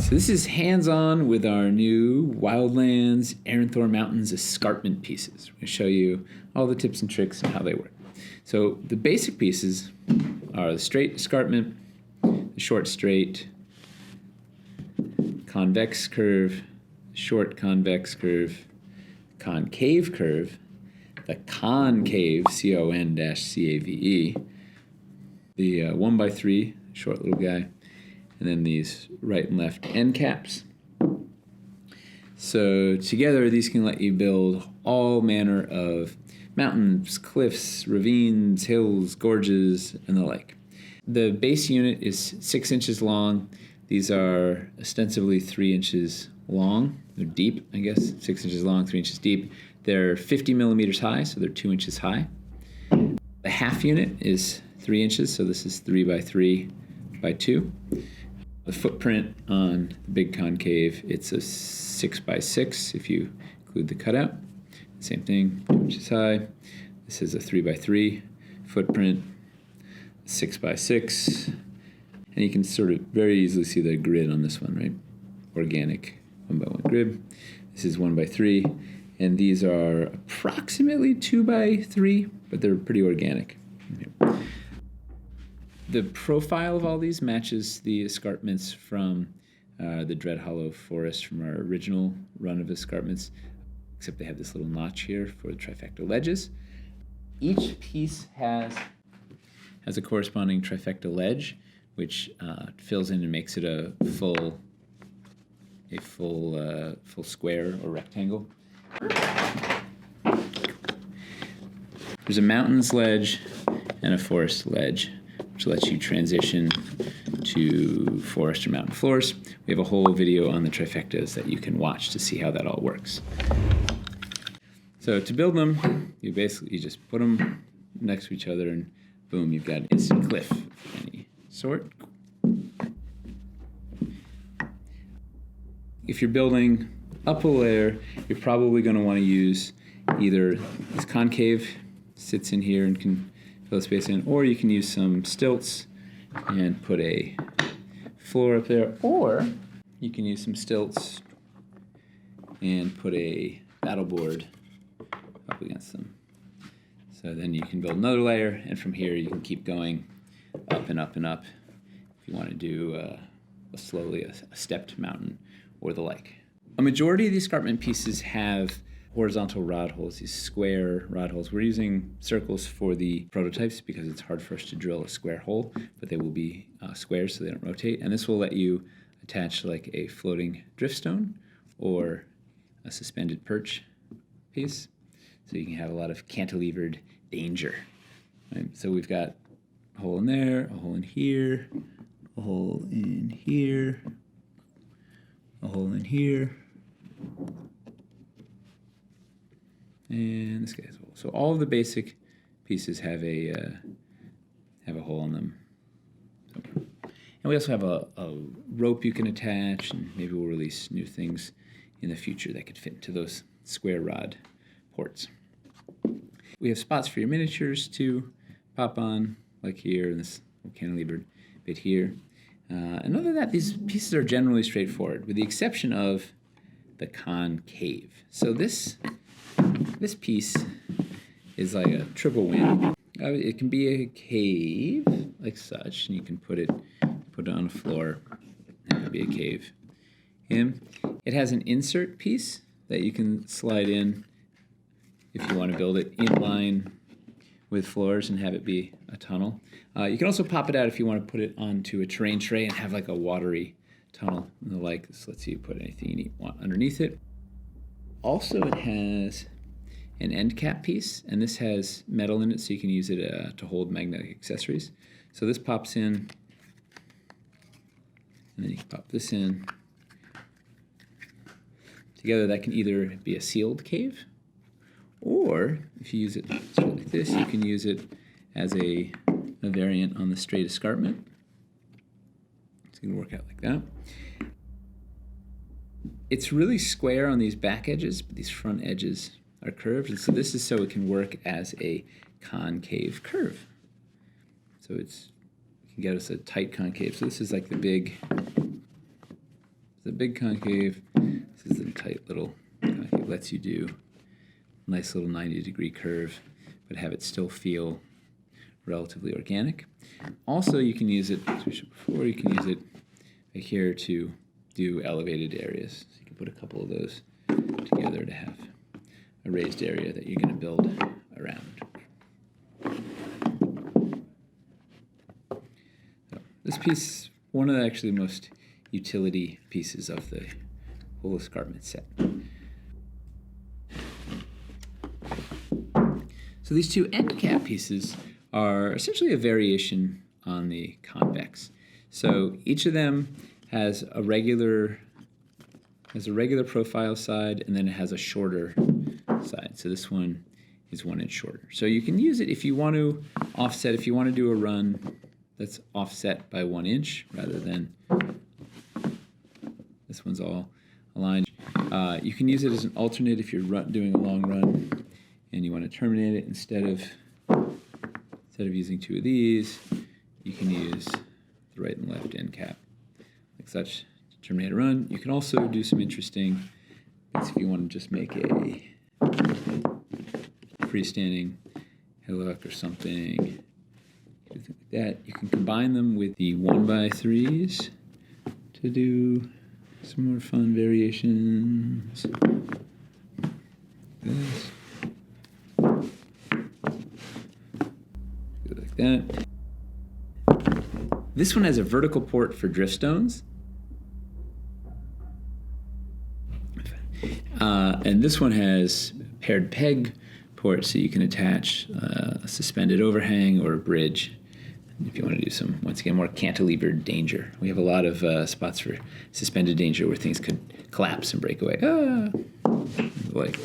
So this is hands-on with our new Wildlands Aranthor Mountains escarpment pieces. We're going to show you all the tips and tricks and how they work. So the basic pieces are the straight escarpment, the short straight, convex curve, short convex curve, concave curve, the concave, C-O-N-C-A-V-E, the 1x3, short little guy, and then these right and left end caps. So together these can let you build all manner of mountains, cliffs, ravines, hills, gorges, and the like. The base unit is 6 inches long. These are ostensibly 3 inches long. They're deep, I guess, 6 inches long, 3 inches deep. They're 50 millimeters high, so they're 2 inches high. The half unit is 3 inches, so this is 3 by 3 by 2. The footprint on the big concave, it's a 6 by 6 if you include the cutout. Same thing, 2 inches high. This is a 3 by 3 footprint, 6 by 6. And you can sort of very easily see the grid on this one, right? Organic 1 by 1 grid. This is 1 by 3. And these are approximately 2 by 3, but they're pretty organic. The profile of all these matches the escarpments from the Dread Hollow Forest from our original run of escarpments, except they have this little notch here for the trifecta ledges. Each piece has a corresponding trifecta ledge, which fills in and makes it a full square or rectangle. There's a mountains ledge and a forest ledge, which lets you transition to forest or mountain floors. We have a whole video on the trifectas that you can watch to see how that all works. So to build them, you just put them next to each other and boom, you've got an instant cliff of any sort. If you're building up a layer, you're probably going to want to use either this concave, sits in here and can fill the space in, or you can use some stilts and put a floor up there, or you can use some stilts and put a paddleboard up against them. So then you can build another layer, and from here you can keep going up and up and up if you want to do a stepped mountain or the like. A majority of these escarpment pieces have horizontal rod holes, these square rod holes. We're using circles for the prototypes because it's hard for us to drill a square hole, but they will be squares so they don't rotate. And this will let you attach like a floating driftstone or a suspended perch piece. So you can have a lot of cantilevered danger. Right? So we've got a hole in there, a hole in here, a hole in here, a hole in here, and this guy's hole. So all of the basic pieces have a hole in them. And we also have a rope you can attach, and maybe we'll release new things in the future that could fit into those square rod ports. We have spots for your miniatures to pop on, like here, and this cantilevered bit here. And other than that, these pieces are generally straightforward, with the exception of the concave. So this piece is like a triple win. It can be a cave, like such, and you can put it on a floor, and it can be a cave. And it has an insert piece that you can slide in if you want to build it in line with floors and have it be a tunnel. You can also pop it out if you want to put it onto a terrain tray and have like a watery tunnel and the like. This lets you put anything you want underneath it. Also, it has an end cap piece, and this has metal in it so you can use it to hold magnetic accessories. So this pops in, and then you can pop this in. Together that can either be a sealed cave, or if you use it like this, you can use it as a variant on the straight escarpment. It's going to work out like that. It's really square on these back edges, but these front edges are curved, and so this is so it can work as a concave curve. So you can get us a tight concave. So this is like the big concave. This is the tight little concave. Lets you do a nice little 90-degree curve, but have it still feel relatively organic. Also, you can use it, as we showed before, you can use it right here to do elevated areas. So you can put a couple of those together to have a raised area that you're going to build around. So this piece, one of the actually most utility pieces of the whole escarpment set. So these two end cap pieces are essentially a variation on the convex. So each of them has a regular profile side, and then it has a shorter side. So this one is 1 inch shorter. So you can use it if you want to offset, if you want to do a run that's offset by 1 inch rather than this one's all aligned. You can use it as an alternate if you're doing a long run and you want to terminate it. Instead of using two of these, you can use the right and left end cap like such to terminate a run. You can also do some interesting things if you want to just make a freestanding hillock or something like that. You can combine them with the 1x3s to do some more fun variations. This. Like that. This one has a vertical port for drift stones. And this one has paired peg ports, so you can attach a suspended overhang or a bridge if you want to do some, once again, more cantilevered danger. We have a lot of spots for suspended danger where things could collapse and break away. Like.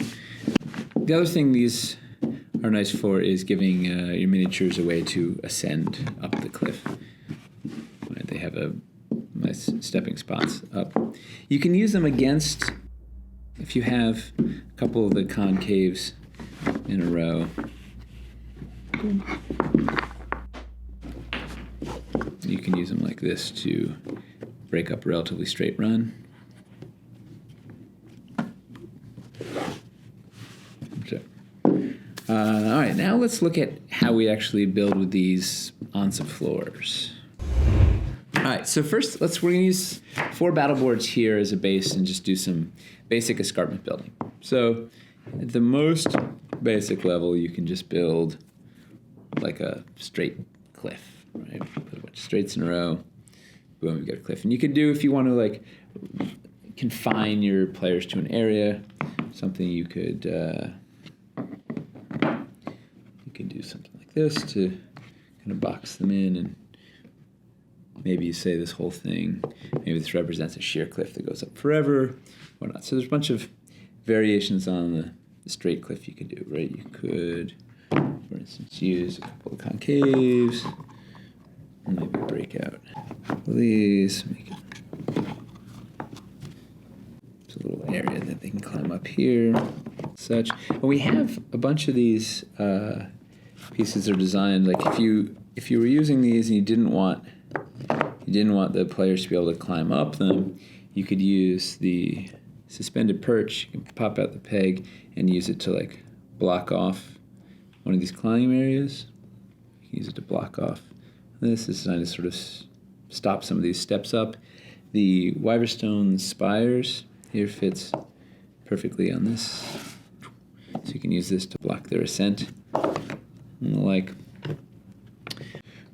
The other thing these are nice for is giving your miniatures a way to ascend up the cliff. Right, they have a nice stepping spots up. You can use them against, if you have a couple of the concaves in a row. You can use them like this to break up a relatively straight run. All right, now let's look at how we actually build with these on some floors. All right, so first we're going to use 4 battle boards here as a base and just do some basic escarpment building. So at the most basic level, you can just build like a straight cliff, right? Put a bunch of straights in a row. Boom, you've got a cliff. And you could do, if you want to like confine your players to an area, something you could do something like this to kind of box them in, and maybe you say this whole thing, maybe this represents a sheer cliff that goes up forever, whatnot. So there's a bunch of variations on the straight cliff you could do, right? You could, for instance, use a couple of concaves, and maybe break out a couple of these, make it it's a little area that they can climb up here, such. And we have a bunch of these pieces are designed like if you were using these and you didn't want the players to be able to climb up them, you could use the suspended perch. You can pop out the peg and use it to like block off one of these climbing areas. You can use it to block off this. This is designed to sort of stop some of these steps up. The Wyverstone spires here fits perfectly on this, so you can use this to block their ascent. And like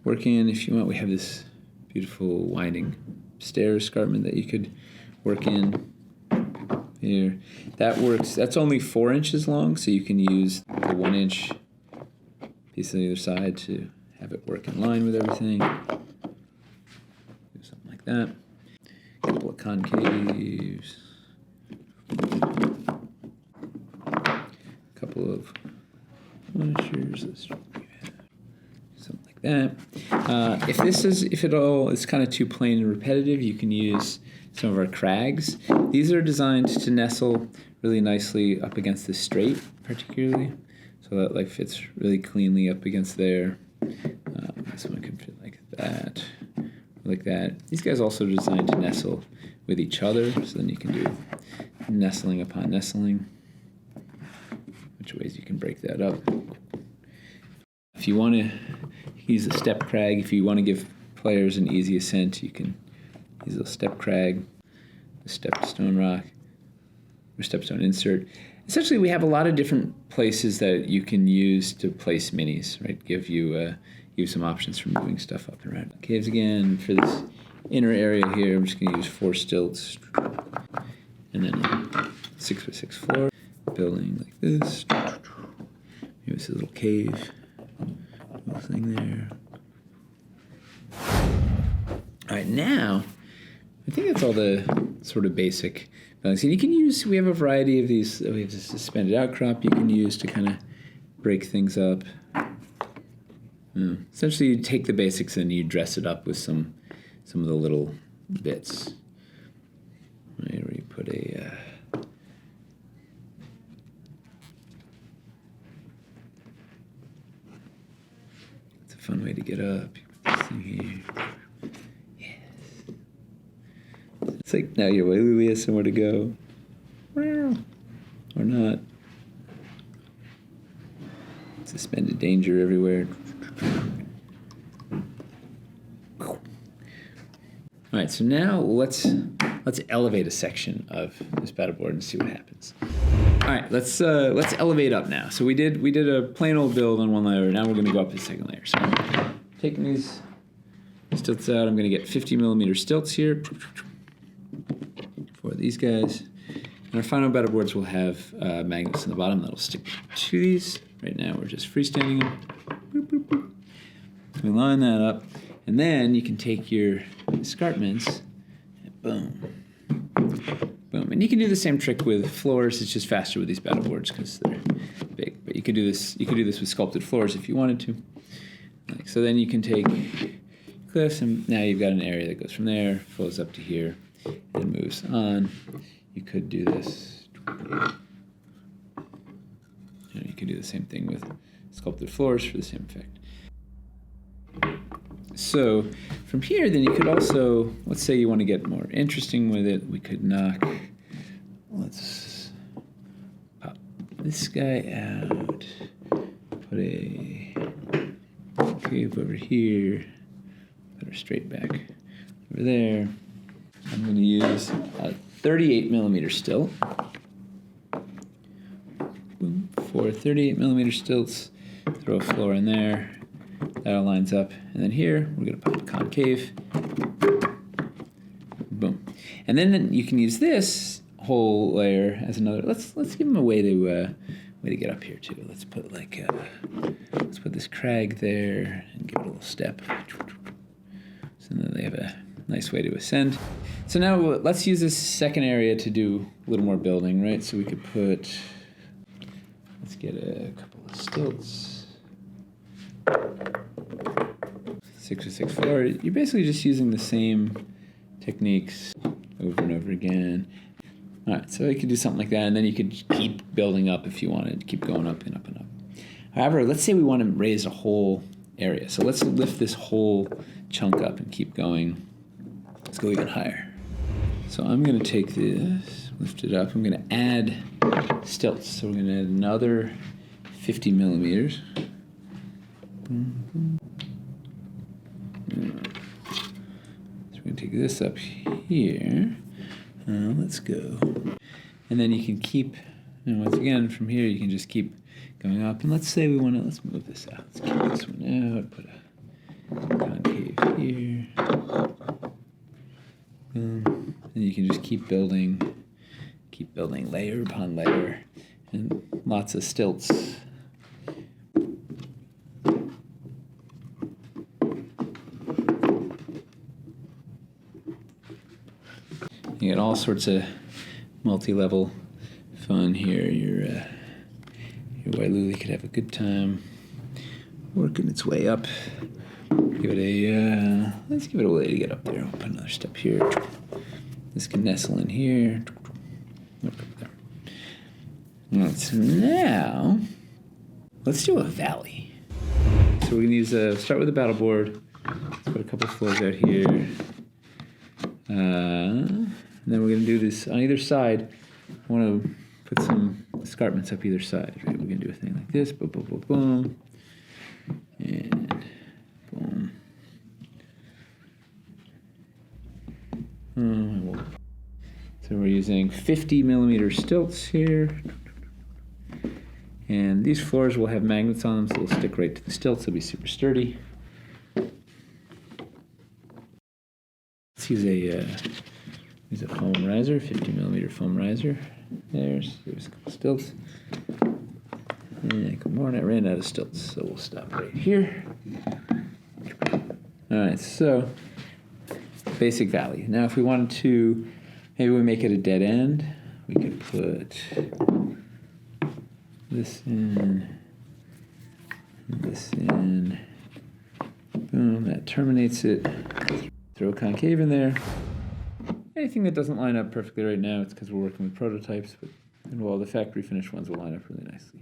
working, if you want, we have this beautiful winding stair escarpment that you could work in here. That works. That's only 4 inches long, so you can use the 1 inch piece on either side to have it work in line with everything. Do something like that. A couple of concaves. A couple of miniatures. Something like that. If it all is kind of too plain and repetitive, you can use some of our crags. These are designed to nestle really nicely up against the straight, particularly, so that like fits really cleanly up against there. This one can fit like that, like that. These guys also are designed to nestle with each other. So then you can do nestling upon nestling, which ways you can break that up. If you want to use a step crag, if you want to give players an easy ascent, you can use a step crag, a stepped stone rock, or stepstone insert. Essentially, we have a lot of different places that you can use to place minis, right? Give you some options for moving stuff up and around. Caves again. For this inner area here, I'm just going to use 4 stilts, and then 6x6 floor, building like this. Maybe this is a little cave, little thing there. All right, now I think that's all the sort of basic buildings. And you can use, we have a variety of these. We have this suspended outcrop you can use to kind of break things up. Essentially, you take the basics and you dress it up with some of the little bits. Right, where you put a it's a fun way to get up. You put this thing here. Yes. It's like now your Wailulu has somewhere to go. Or not. Suspended danger everywhere. All right, so now let's elevate a section of this paddleboard and see what happens. All right, let's elevate up now. So we did a plain old build on one layer. Now we're going to go up to the second layer. So I'm taking these stilts out. I'm going to get 50 millimeter stilts here for these guys. And our final paddleboards will have magnets on the bottom that'll stick to these. Right now we're just freestanding them. Boop, boop, boop. We line that up, and then you can take your escarpments and boom, boom. And you can do the same trick with floors. It's just faster with these paddleboards because they're big. But you could do this. You could do this with sculpted floors if you wanted to. Like, so then you can take cliffs, and now you've got an area that goes from there, flows up to here, and moves on. You could do this. You can do the same thing with sculpted floors for the same effect. So from here, then you could also, let's say you want to get more interesting with it, we could let's pop this guy out, put a cave over here, put her straight back over there. I'm going to use a 38 millimeter stilt. Boom, 4 38 millimeter stilts, throw a floor in there. That all lines up, and then here we're going to pop the concave. Boom, and then you can use this whole layer as another. Let's give them a way to get up here too. Let's put let's put this crag there and give it a little step. So then they have a nice way to ascend. So now let's use this second area to do a little more building, right? So we could put. Let's get a couple of stilts. 6x6 floor. You're basically just using the same techniques over and over again. All right, so you could do something like that, and then you could keep building up if you wanted, keep going up and up and up. However, let's say we want to raise a whole area. So let's lift this whole chunk up and keep going. Let's go even higher. So I'm going to take this, lift it up. I'm going to add stilts. So we're going to add another 50 millimeters. So we're going to take this up here. Let's go. And then you can keep, once again, from here you can just keep going up. And let's say we want to, let's move this out. Let's keep this one out, put a concave here. And you can just keep building layer upon layer, and lots of stilts. You get all sorts of multi-level fun here. Your Wailulu could have a good time working its way up. Give it let's give it a way to get up there. I'll put another step here. This can nestle in here. Up there. All right, so now let's do a valley. So we're gonna use start with a paddleboard. Let's put a couple floors out here. And then we're going to do this on either side. I want to put some escarpments up either side. Right? We're going to do a thing like this. Boom, boom, boom, boom. And boom. So we're using 50 millimeter stilts here. And these floors will have magnets on them, so they'll stick right to the stilts. They'll be super sturdy. Let's use a foam riser, 50 millimeter foam riser. There's a couple stilts. And a couple more, and I ran out of stilts, so we'll stop right here. All right, so basic value. Now, if we wanted to, maybe we make it a dead end. We could put this in, this in. Boom, that terminates it. Throw a concave in there. Anything that doesn't line up perfectly right now, it's because we're working with prototypes, but well, the factory finished ones will line up really nicely.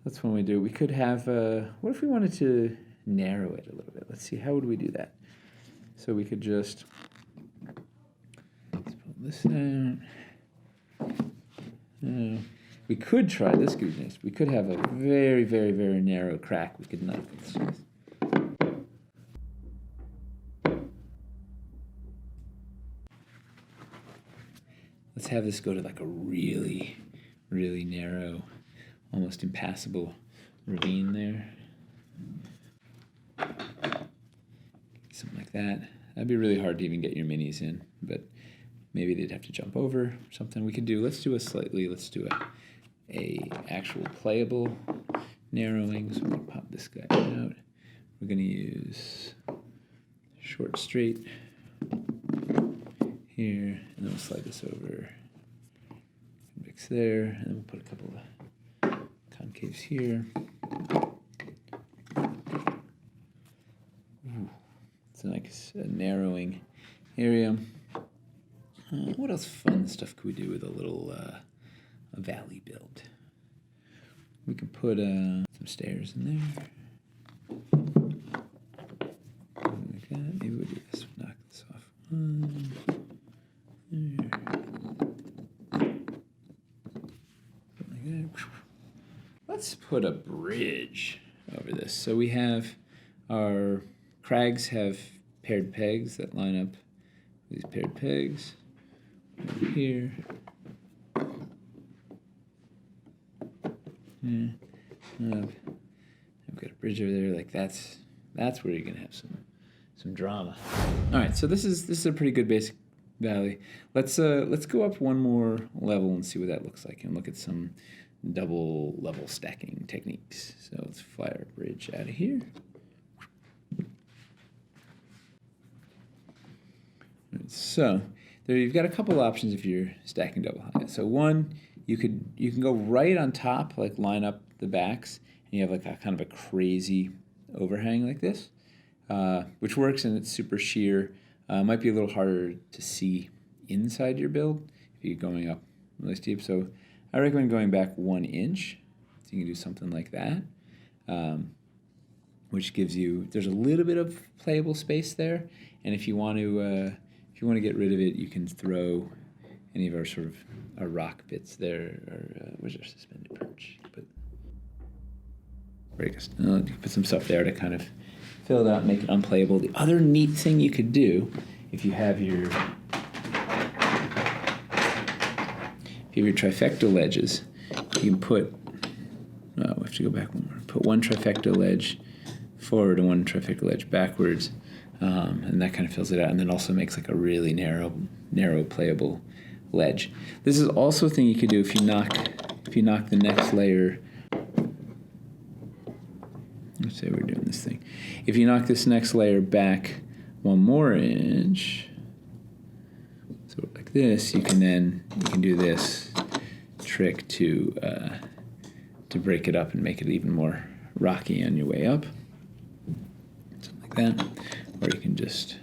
That's when we do. We could have, what if we wanted to narrow it a little bit? Let's see, how would we do that? So we could just, let's pull this down. We could try this goodness. We could have a very, very, very narrow crack we could knock this. Let's have this go to like a really, really narrow, almost impassable ravine there. Something like that. That'd be really hard to even get your minis in, but maybe they'd have to jump over or something. We could do, let's do a actual playable narrowing. So we're gonna pop this guy out. We're gonna use short straight here, and then we'll slide this over, mix there, and then we'll put a couple of concaves here. Ooh, it's like a narrowing area. What else fun stuff could we do with a little a valley build? We could put some stairs in there. Like that. Maybe we'll do this. Knock this off. Like that. Let's put a bridge over this. So we have our crags have paired pegs that line up with these paired pegs. Over here. Yeah. I've got a bridge over there. Like that's where you're gonna have some drama. All right, so this is a pretty good basic valley. Let's go up one more level and see what that looks like, and look at some double level stacking techniques. So let's fly our bridge out of here. All right, so there you've got a couple options if you're stacking double height. So one, you can go right on top, like line up the backs, and you have like a kind of a crazy overhang like this, which works, and it's super sheer. Might be a little harder to see inside your build if you're going up really steep. So I recommend going back 1 inch. So you can do something like that, which gives you, there's a little bit of playable space there, and if you want to get rid of it, you can throw any of our sort of our rock bits there, or where's our suspended perch? You can put some stuff there to kind of fill it out and make it unplayable. The other neat thing you could do, if you have your trifecta ledges, you can put, we have to go back one more. Put one trifecta ledge forward and one trifecta ledge backwards, and that kind of fills it out, and then also makes like a really narrow playable ledge. This is also a thing you could do if you knock the next layer. Let's say we're doing this thing. If you knock this next layer back 1 more inch, so like this, you can do this trick to break it up and make it even more rocky on your way up, something like that. Or you can just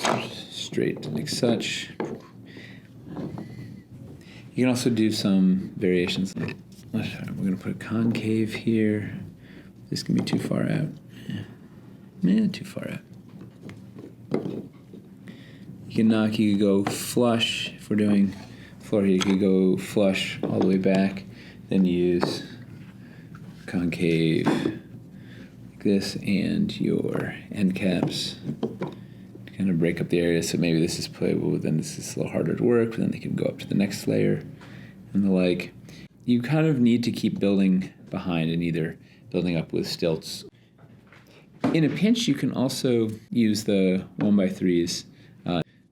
go straight like such. You can also do some variations. We're going to put a concave here. This can be too far out. Yeah, too far out. You You can knock, you could go flush. If we're doing floor heat, you could go flush all the way back. Then use concave like this and your end caps to kind of break up the area. So maybe this is playable, then this is a little harder to work, but then they can go up to the next layer and the like. You kind of need to keep building behind and either building up with stilts. In a pinch, you can also use the 1x3s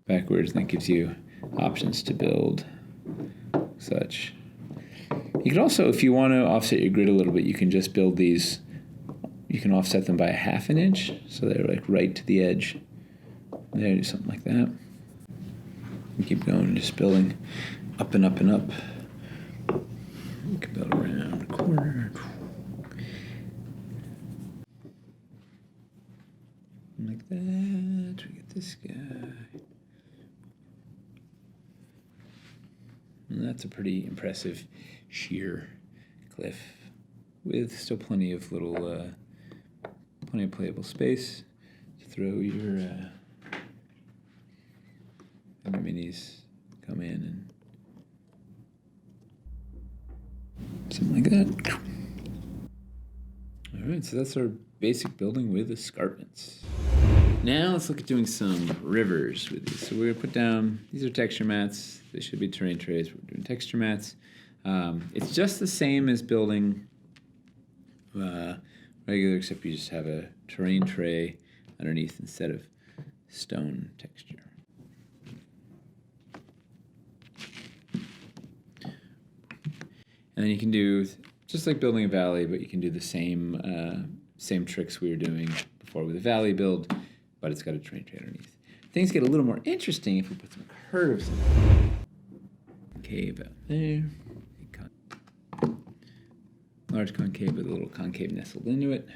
backwards, and that gives you options to build such. You can also, if you want to offset your grid a little bit, you can just build these, you can offset them by a 1/2 inch, so they're like right to the edge. There, do something like that. And keep going, just building up and up and up. You can build around a corner. Like that, we get this guy. And that's a pretty impressive sheer cliff with still plenty of little, plenty of playable space to throw your minis come in and something like that. All right, so that's our basic building with escarpments. Now let's look at doing some rivers with these. So we're gonna put down, these are texture mats. They should be terrain trays. We're doing texture mats. It's just the same as building regular, except you just have a terrain tray underneath instead of stone texture. And then you can do, just like building a valley, but you can do the same tricks we were doing before with the valley build, but it's got a terrain tray underneath. Things get a little more interesting if we put some curves in it. Concave out there. Large concave with a little concave nestled into it.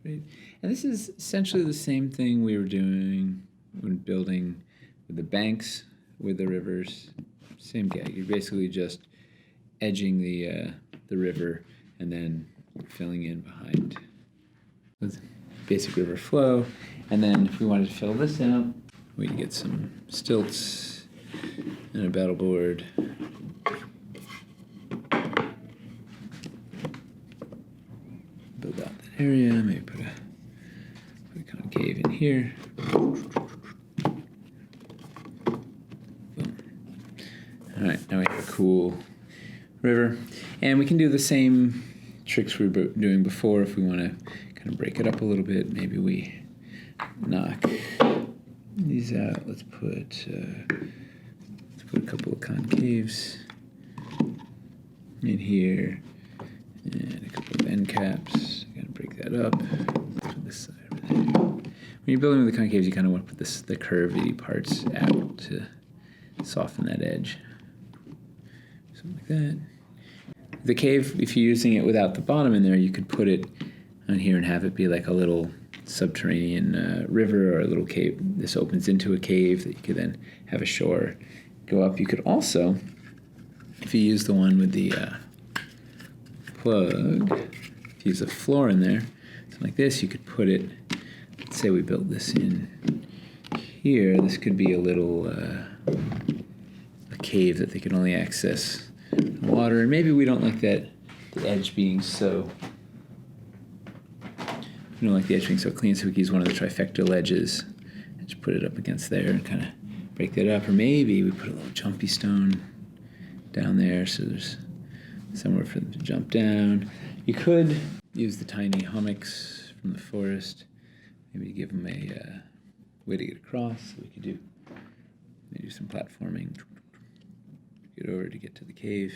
Right. And this is essentially the same thing we were doing when building with the banks, with the rivers. Same gag. You're basically just edging the river and then filling in behind with basic river flow. And then if we wanted to fill this out, we can get some stilts and a battle board. Build out that area, maybe put a concave in here. Boom. All right, now we have a cool river. And we can do the same tricks we were doing before if we want to kind of break it up a little bit. Maybe we knock these out. Let's put a couple of concaves in here and a couple of end caps. Gotta break that up. Put this side over there. When you're building with the concaves, you kind of want to put the curvy parts out to soften that edge. Something like that. The cave, if you're using it without the bottom in there, you could put it on here and have it be like a little subterranean river or a little cave. This opens into a cave that you could then have a shore go up. You could also, if you use the one with the plug, if you use a floor in there, something like this, you could put it, let's say we built this in here, this could be a little a cave that they can only access water, and maybe we don't like that, the edge being so, we don't like the edge being so clean, so we can use one of the trifecta ledges and just put it up against there and kind of break that up. Or maybe we put a little jumpy stone down there so there's somewhere for them to jump down. You could use the tiny hummocks from the forest, maybe give them a way to get across. So we could do maybe some platforming, get over to get to the cave.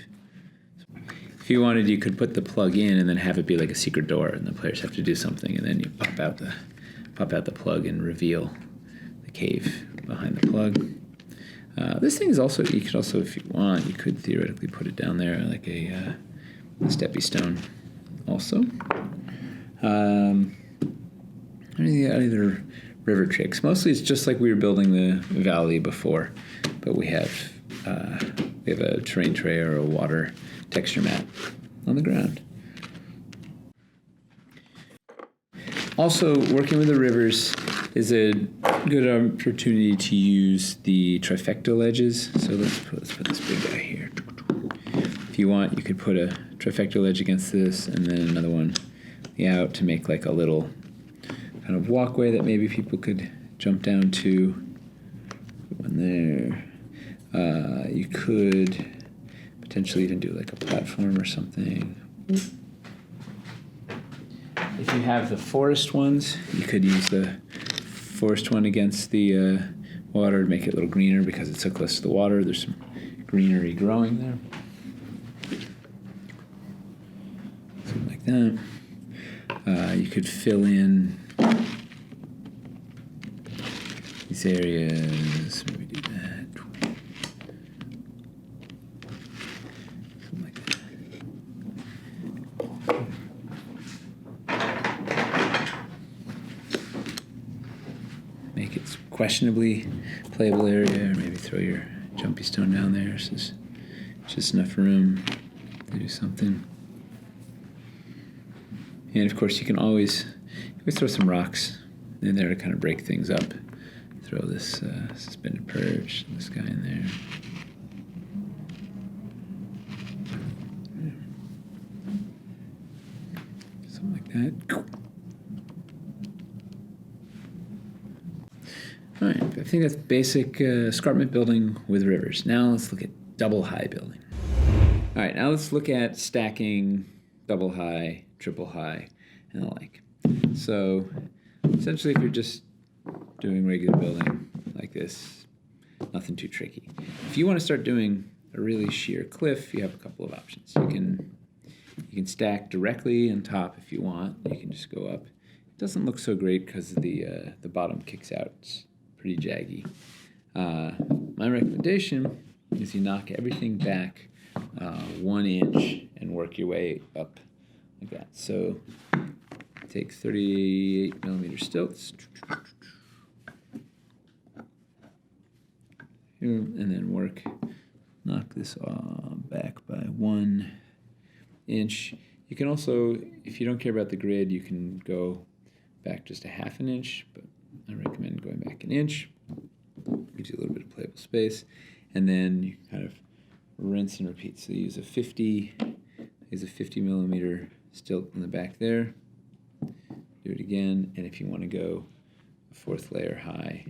If you wanted, you could put the plug in and then have it be like a secret door, and the players have to do something, and then you pop out the plug and reveal the cave behind the plug. This thing is also, you could also, if you want, you could theoretically put it down there like a steppy stone also. Any other river tricks? Mostly it's just like we were building the valley before, but we have a terrain tray or a water texture mat on the ground. Also, working with the rivers is a good opportunity to use the trifecta ledges. So let's put this big guy here. If you want, you could put a trifecta ledge against this, and then another one out to make like a little kind of walkway that maybe people could jump down to. Put one there. You could potentially even do like a platform or something. If you have the forest ones, you could use the forest one against the water to make it a little greener because it's so close to the water. There's some greenery growing there. Something like that. You could fill in these areas. Maybe do that. Something like that. Make it questionably playable area, or maybe throw your jumpy stone down there. So it's just enough room to do something. And of course, you can always throw some rocks in there to kind of break things up. Throw this suspended perch, this guy in there. Something like that. All right, I think that's basic escarpment building with rivers. Now let's look at double high building. All right, now let's look at stacking double high, triple high, and the like. So essentially, if you're just doing regular building like this, nothing too tricky. If you want to start doing a really sheer cliff, you have a couple of options. You can stack directly on top if you want. You can just go up. It doesn't look so great because the bottom kicks out. It's pretty jaggy. My recommendation is you knock everything back 1 inch and work your way up like that. So take 38 millimeter stilts here, and then knock this back by 1 inch. You can also, if you don't care about the grid, you can go back just a half an inch, but I recommend going back an inch. Gives you a little bit of playable space, and then you kind of rinse and repeat. So use a 50 millimeter stilt in the back there. Do it again, and if you want to go a 4th layer high,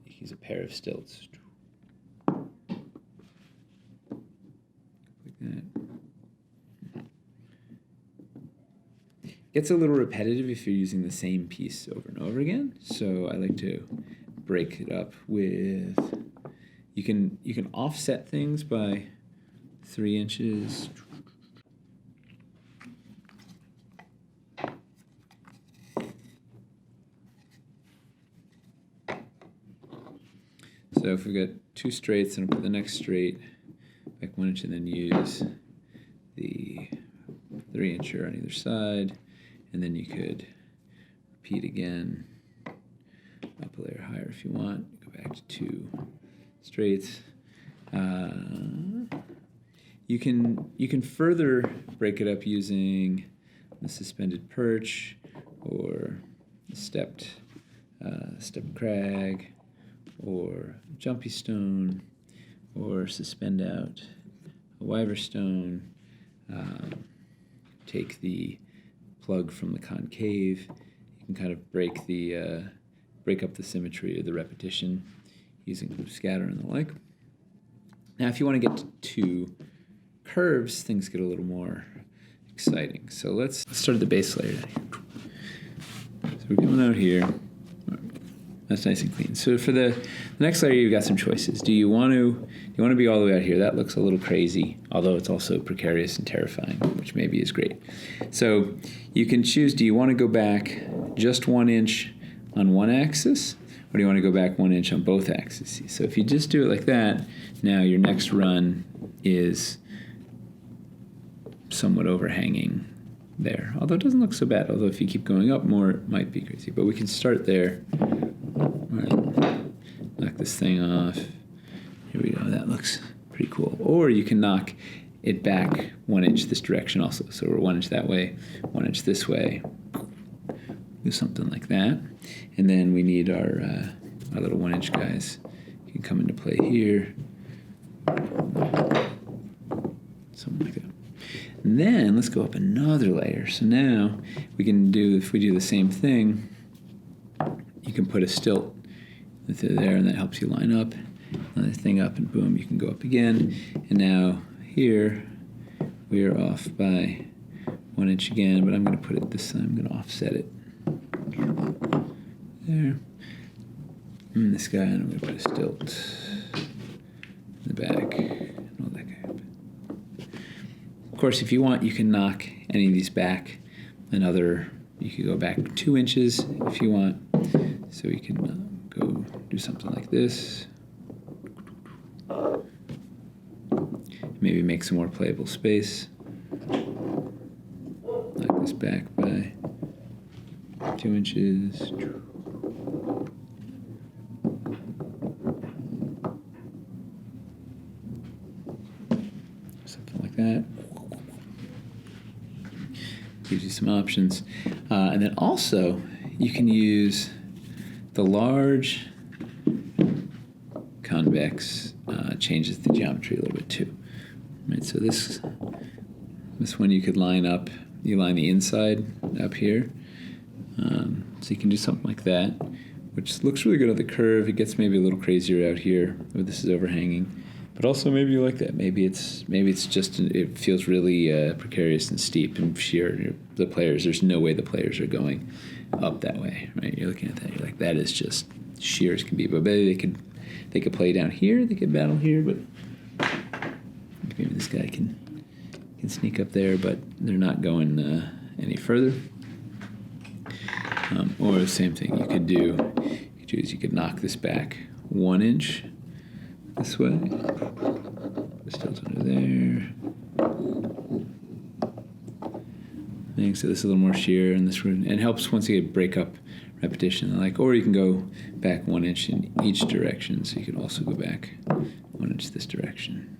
use a pair of stilts. Like that. Gets a little repetitive if you're using the same piece over and over again. So I like to break it up with. You can offset things by 3 inches. So if we've got 2 straights, then I'll put the next straight back 1 inch, and then use the 3 incher on either side, and then you could repeat again, up a layer higher if you want. Go back to 2 straights. You can further break it up using the suspended perch or the stepped crag, or jumpy stone, or suspend out a wyver stone. Take the plug from the concave. You can kind of break up the symmetry of the repetition using loop scatter and the like. Now, if you want to get to curves, things get a little more exciting. So let's start at the base layer. So we're coming out here. That's nice and clean. So for the next layer, you've got some choices. Do you want to be all the way out here? That looks a little crazy, although it's also precarious and terrifying, which maybe is great. So you can choose, do you want to go back just 1 inch on one axis, or do you want to go back 1 inch on both axes? So if you just do it like that, now your next run is somewhat overhanging there. Although it doesn't look so bad. Although if you keep going up more, it might be crazy. But we can start there. All right. Knock this thing off. Here we go. That looks pretty cool. Or you can knock it back 1 inch this direction also. So we're 1 inch that way, 1 inch this way. do something like that. And then we need our little 1-inch guys. You can come into play here. Something like that. And then let's go up another layer. So now we can do, if we do the same thing, you can put a stilt through there, and that helps you line up. Another thing up, and boom, you can go up again. And now here we are off by 1 inch again, but I'm going to put it this time. I'm going to offset it there. And this guy, and I'm going to put a stilt in the back, and all that kind of. Of course, if you want, you can knock any of these back another. You could go back 2 inches if you want. So you can go do something like this. Maybe make some more playable space. Knock this back by 2 inches. Something like that. Gives you some options. And then also, you can use the large convex, changes the geometry a little bit too. Right, so this one you could line up. You line the inside up here. So you can do something like that, which looks really good on the curve. It gets maybe a little crazier out here where this is overhanging. But also maybe you like that. Maybe it's just, it feels really precarious and steep and sheer. The players, there's no way the players are going up that way, right? You're looking at that, you're like, that is just sheer as can be. But maybe they could play down here, they could battle here, but maybe this guy can sneak up there, but they're not going any further. Or the same thing you could do is you could knock this back 1 inch this way. Still under there. So this is a little more sheer in this room, and it helps once you break up repetition. Or you can go back 1 inch in each direction, so you can also go back 1 inch this direction,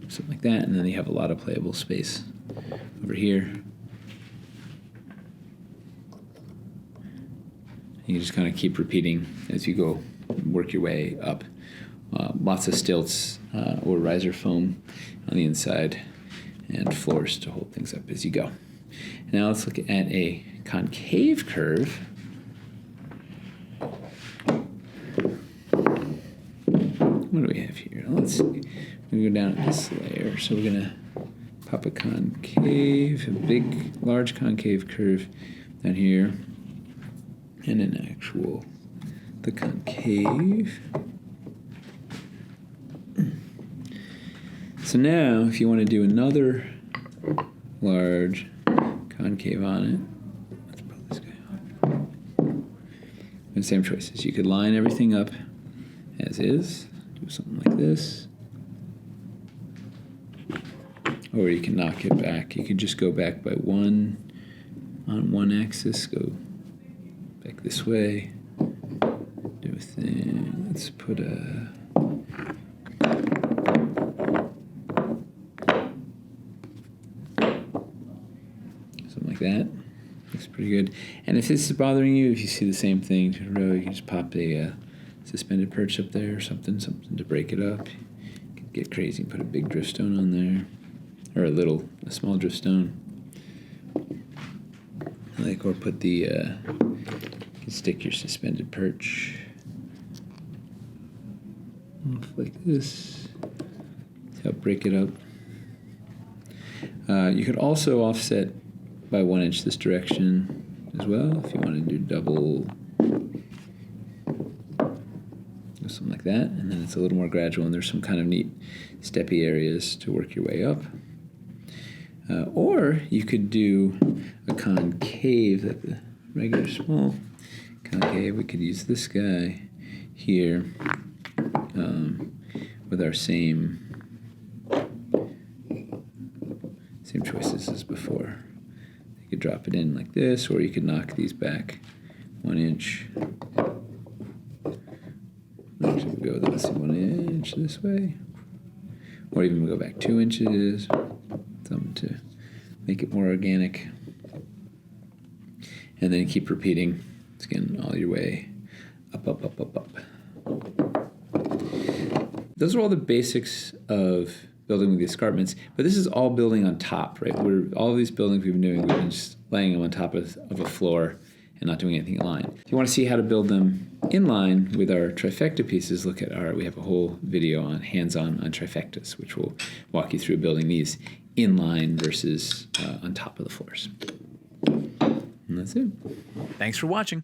something like that. And then you have a lot of playable space over here. You just kind of keep repeating as you go, work your way up. Lots of stilts or riser foam on the inside, and floors to hold things up as you go. Now let's look at a concave curve. What do we have here? Let's see. We're going to go down at this layer. So we're going to pop a concave, a big, large concave curve down here, and the concave. So now, if you want to do another large concave on it, let's pull this guy off. And same choices. You could line everything up as is, do something like this, or you can knock it back. You could just go back by on one axis, go back this way, do a thing. Let's put a that. Looks pretty good. And if this is bothering you, if you see the same thing to the row, you can just pop a suspended perch up there or something to break it up. You can get crazy and put a big drift stone on there, or a small drift stone. Or put you can stick your suspended perch off like this to help break it up. You could also offset by 1 inch this direction as well, if you want to do double, something like that. And then it's a little more gradual, and there's some kind of neat steppy areas to work your way up. Or you could do a concave, at the regular small concave. We could use this guy here with our same choices as before. You could drop it in like this, or you could knock these back 1 inch. Actually, we go with 1 inch this way, or even go back 2 inches, something to make it more organic. And then keep repeating, again, all your way up, up, up, up, up. Those are all the basics of building with the escarpments, but this is all building on top, right? All of these buildings we've been doing, we've been just laying them on top of a floor and not doing anything in line. If you want to see how to build them in line with our trifecta pieces, look at we have a whole video on hands-on on trifectas, which will walk you through building these in line versus on top of the floors. And that's it. Thanks for watching.